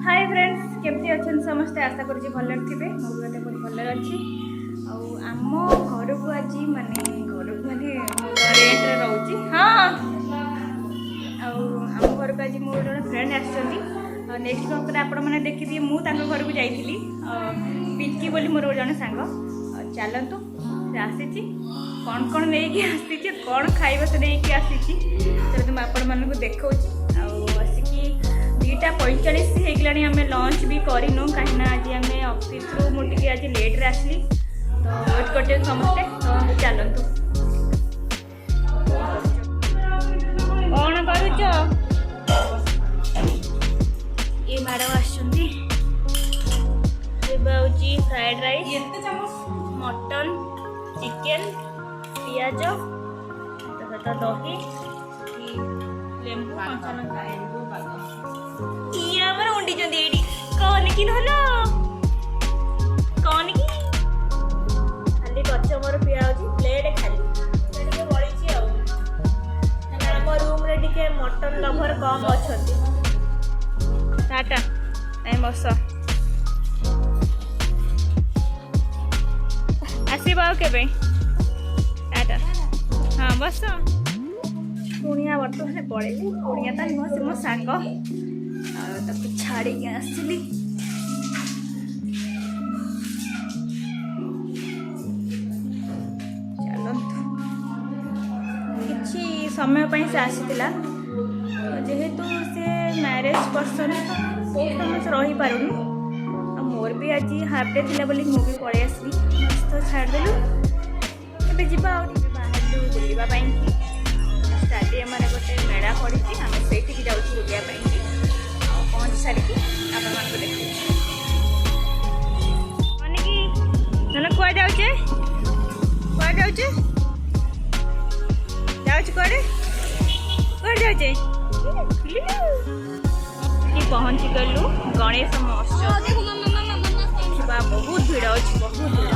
Hi friends केमती अच्छा समस्ते आशा करुँच भलर थे मुझे बहुत भलर अच्छी आम घर को आज माने घर को माने रेंट रोचे हाँ आम घर को आज मोर जो फ्रेंड आक्स्ट ब्लॉग आपण मैंने देखी मुझे घर को जाइली पिंकी बोली मोर जन सांग चलतु से आसी कौन कौन लेकिन आसी कौन खाइबा से लेकिन आसी तुम आपण मानक देखा आसिकी 2:45 होगलानी आम लंच भी करूँ कहीं आज आम ऑफिस रू मुझे आज लेट रे आसली तो वेट करते समस्ते तो चलतु कौन करुच ये मैडम आसुँच फ्राइड राइस मटन चिकेन पियाज सहित दही लेंबू कंचा उंडी कौन कि धल कौन कि खाली गच मोर पिया प्लेट खाली बड़ी आम रूम रे टिके मटन लभर कम अच्छा टाटा नहीं बस आसब के टाटा हाँ बस पुणिया बर्तमान पड़ेली पुणिया तो नुह से मो सांग छाड़ी आसली चलतु किसी समय से आसीला जेहेतु से मैरेज पर्सन बहुत से रही पारुनी मोर भी आज हाफ डे थी बोली मुझे पलि आसली तो छाड़देलु ए बाहर बुलवाई स्टाडियम में गोटे मेला पड़ी आम से जाऊँ बुलापाई पहुँच सारिकी आपको देखिए मैंने कि नल कुआ जाऊे कुआ जाऊे कड़े जाऊे पहुँची गलु गणेश महोत्सव बहुत भीड़ अच्छी बहुत भीड़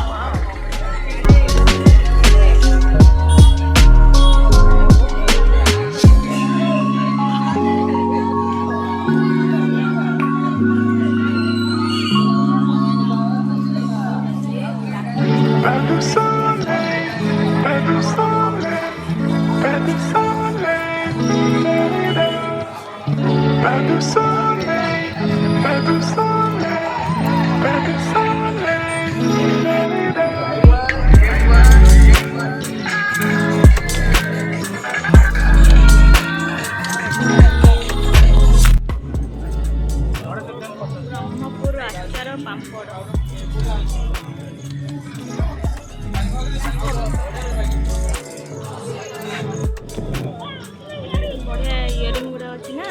बढ़िया इयरिंग गुड़ा अच्छी ना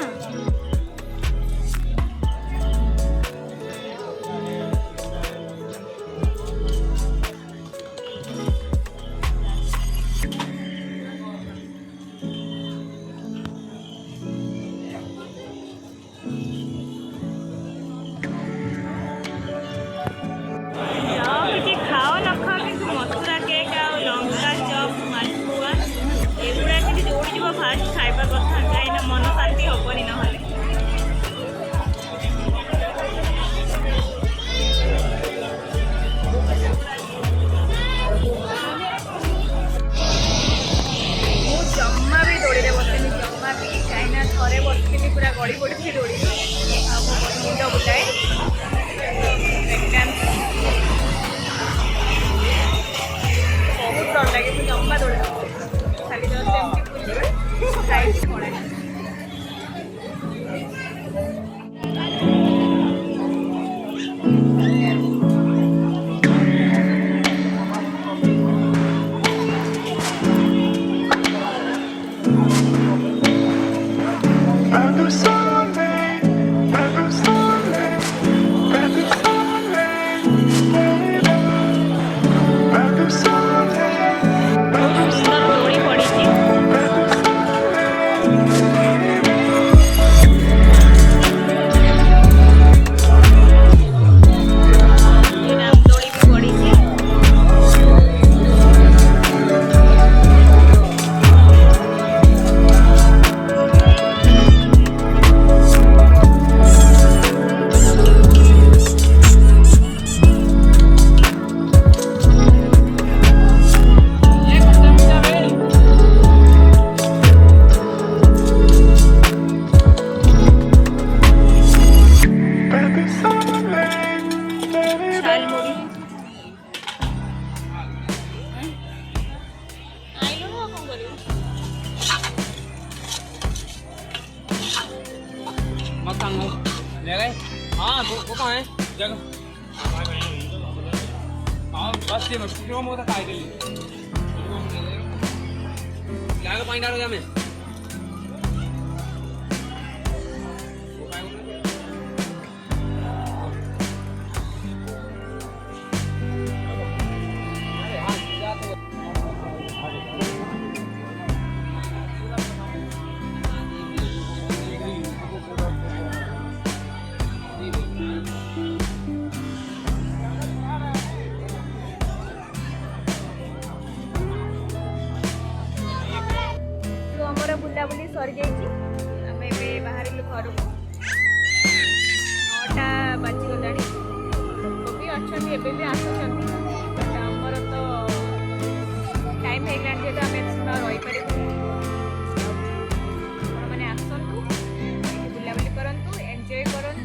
ले गए हाँ वो कहाँ है जगह हाँ बस ये मैं मोटा खाए के लिए लागे पानी डालो क्या मैं आमर बुलाबुली सरी जाम बाहर घर को 9टा बाजीगला लोक भी अच्छा भी आमर तो टाइम हो गलानी जेहतु आम रहीपर मैंने आसतु बुलाबुली करूँ एंजॉय करूँ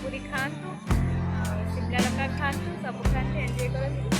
पुरी खातु शिमला लଙ୍କା खातु सब खाते एंजॉय करूँ।